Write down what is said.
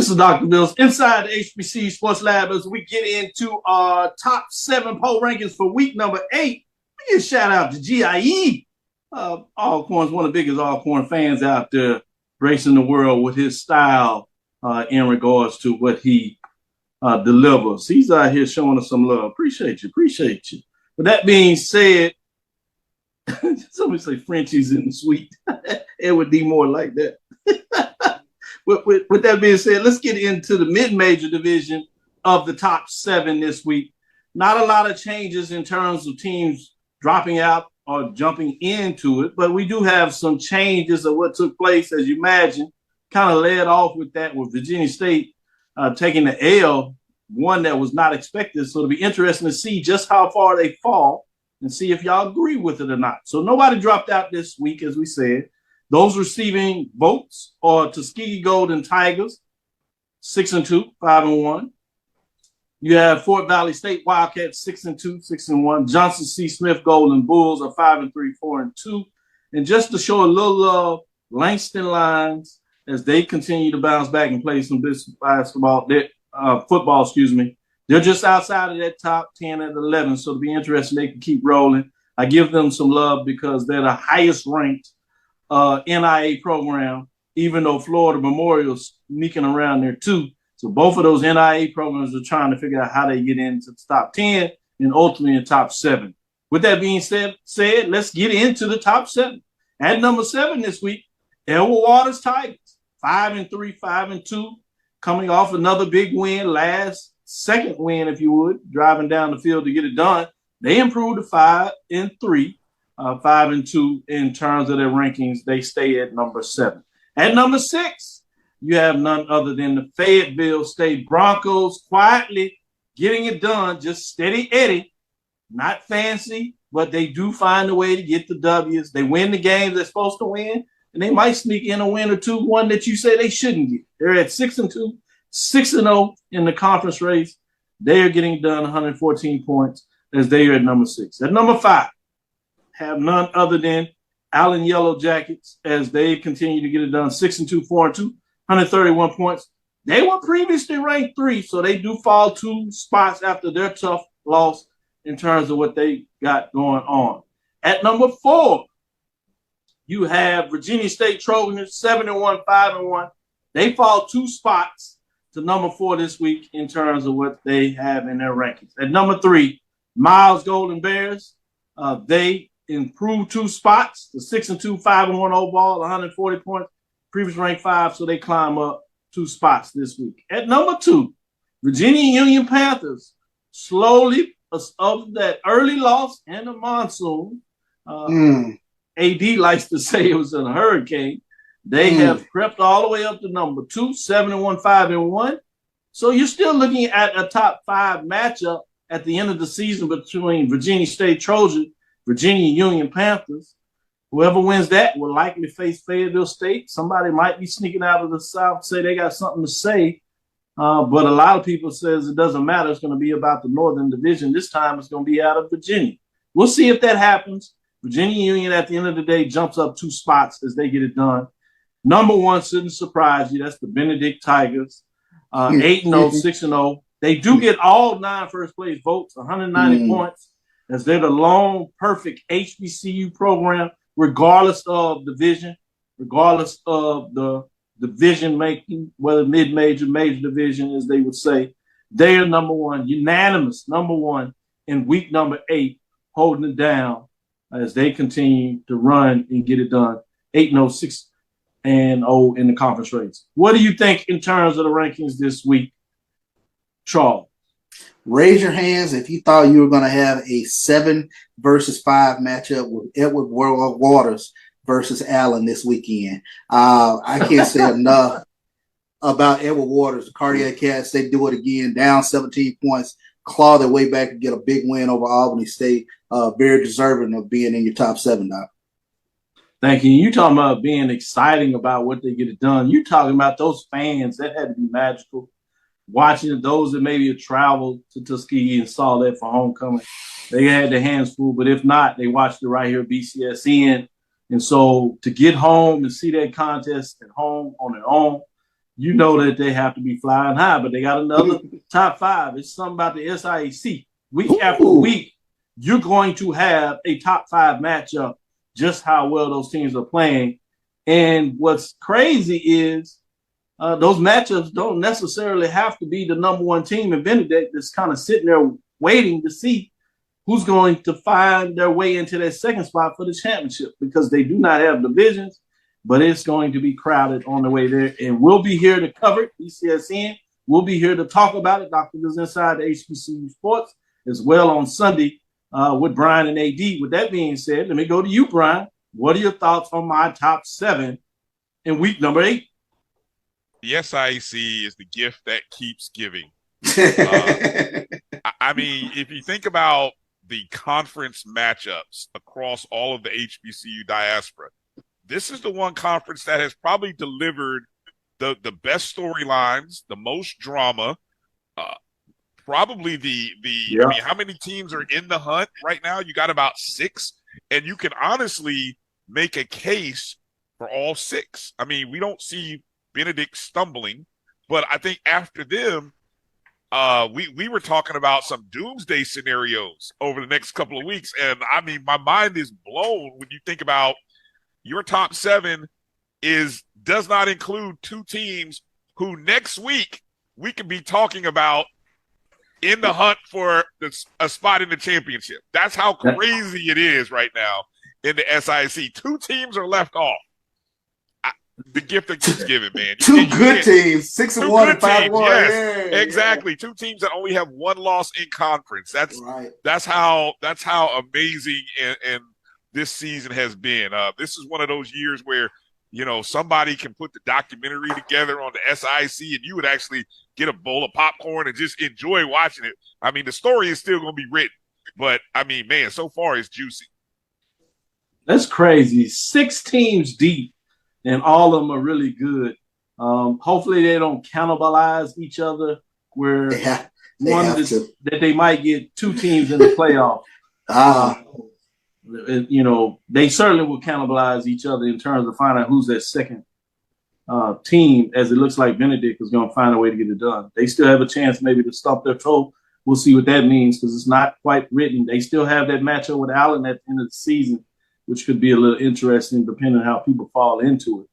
This is Dr. Bills inside the HBCU Sports Lab as we get into our top 7 poll rankings for week number 8. We give a shout out to GIE, Alcorn's one of the biggest Alcorn fans out there, gracing the world with his style in regards to what he delivers. He's out here showing us some love. Appreciate you. With that being said, somebody say Frenchie's in the suite. It would be more like that. With that being said, let's get into the mid-major division of the top 7 this week. Not a lot of changes in terms of teams dropping out or jumping into it, but we do have some changes of what took place, as you imagine. Kind of led off with that with Virginia State taking the L, one that was not expected. So it'll be interesting to see just how far they fall and see if y'all agree with it or not. So nobody dropped out this week, as we said. Those receiving votes are Tuskegee Golden Tigers, 6-2, 5-1. You have Fort Valley State Wildcats, 6-2, 6-1. Johnson C. Smith Golden Bulls are 5-3, 4-2. And just to show a little love, Langston Lions, as they continue to bounce back and play some football, they're just outside of that top 10 and 11. So it'll be interesting. They can keep rolling. I give them some love because they're the highest ranked NIA program, even though Florida Memorial's sneaking around there too. So both of those NIA programs are trying to figure out how they get into the top 10 and ultimately in the top 7. With that being said, let's get into the top 7. At number 7 this week, Edward Waters Tigers, 5-3, 5-2, coming off another big win, second win, if you would, driving down the field to get it done. They improved to 5-3. 5-2 in terms of their rankings. They stay at number 7. At number 6, you have none other than the Fayetteville State Broncos, quietly getting it done, just steady Eddie, not fancy, but they do find a way to get the W's. They win the games they're supposed to win, and they might sneak in a win or two, one that you say they shouldn't get. They're at 6-2, 6-0 in the conference race. They are getting done 114 points as they are at number 6. At number 5, have none other than Allen Yellow Jackets as they continue to get it done. 6-2, 4-2, 131 points. They were previously ranked 3, so they do fall 2 spots after their tough loss in terms of what they got going on. At number 4, you have Virginia State Trojans, 7-1, 5-1. They fall 2 spots to number 4 this week in terms of what they have in their rankings. At number 3, Miles Golden Bears. They improved 2 spots, the 6-2, 5-1 overall, 140 points, previous rank 5, so they climb up 2 spots this week. At number 2, Virginia Union Panthers, slowly of that early loss and the monsoon. AD likes to say it was a hurricane. They have crept all the way up to number 2, 7-1, 5-1. So you're still looking at a top 5 matchup at the end of the season between Virginia State Trojans, Virginia Union Panthers. Whoever wins that will likely face Fayetteville State. Somebody might be sneaking out of the South, say they got something to say. But a lot of people says it doesn't matter. It's going to be about the Northern Division. This time it's going to be out of Virginia. We'll see if that happens. Virginia Union, at the end of the day, jumps up 2 spots as they get it done. Number 1 shouldn't surprise you. That's the Benedict Tigers, 8-0, 6-0. They do get all 9 first-place votes, 190 points, as they're the lone perfect HBCU program, regardless of division, regardless of the division making, whether mid-major, major division, as they would say. They are number 1, unanimous number 1 in week number 8, holding it down as they continue to run and get it done. 8-0, 6-0 in the conference race. What do you think in terms of the rankings this week, Charles? Raise your hands if you thought you were going to have a 7 versus 5 matchup with Edward Waters versus Allen this weekend. I can't say enough about Edward Waters. The Cardiac Cats, they do it again, down 17 points, claw their way back and get a big win over Albany State. Very deserving of being in your top 7 now. Thank you. You talking about being exciting about what they get it done. You talking about those fans. That had to be magical. Watching those that maybe have traveled to Tuskegee and saw that for homecoming. They had their hands full, but if not, they watched it right here at BCSN. And so to get home and see that contest at home on their own, you know that they have to be flying high, but they got another top 5. It's something about the SIAC. Week after week, you're going to have a top 5 matchup, just how well those teams are playing. And what's crazy is those matchups don't necessarily have to be the number 1 team in Benedict that's kind of sitting there waiting to see who's going to find their way into that second spot for the championship, because they do not have divisions, but it's going to be crowded on the way there. And we'll be here to cover it, BCSN. We'll be here to talk about it. Dr. is inside the HBCU Sports as well on Sunday with Brian and AD. With that being said, let me go to you, Brian. What are your thoughts on my top 7 in week number 8? The SIAC is the gift that keeps giving. I mean, if you think about the conference matchups across all of the HBCU diaspora, this is the one conference that has probably delivered the best storylines, the most drama, probably I mean, how many teams are in the hunt right now? You got about 6, and you can honestly make a case for all 6. I mean, we don't see Benedict stumbling, but I think after them, we were talking about some doomsday scenarios over the next couple of weeks. And I mean, my mind is blown when you think about your top 7 does not include 2 teams who next week we could be talking about in the hunt for a spot in the championship. That's how crazy it is right now in the SIC. 2 teams are left off. The gift that keeps giving, man. 2 good teams, 6-1 and 5-1. Yes, exactly. 2 teams that only have 1 loss in conference. That's how amazing and this season has been. This is one of those years where, you know, somebody can put the documentary together on the SIC and you would actually get a bowl of popcorn and just enjoy watching it. I mean, the story is still going to be written, but I mean, man, so far it's juicy. That's crazy. 6 teams deep, and all of them are really good. Hopefully they don't cannibalize each other where that they might get 2 teams in the playoff. You know, they certainly will cannibalize each other in terms of finding out who's that second team, as it looks like Benedict is going to find a way to get it done. They still have a chance maybe to stump their toe. We'll see what that means, because it's not quite written. They still have that matchup with Allen at the end of the season, which could be a little interesting depending on how people fall into it.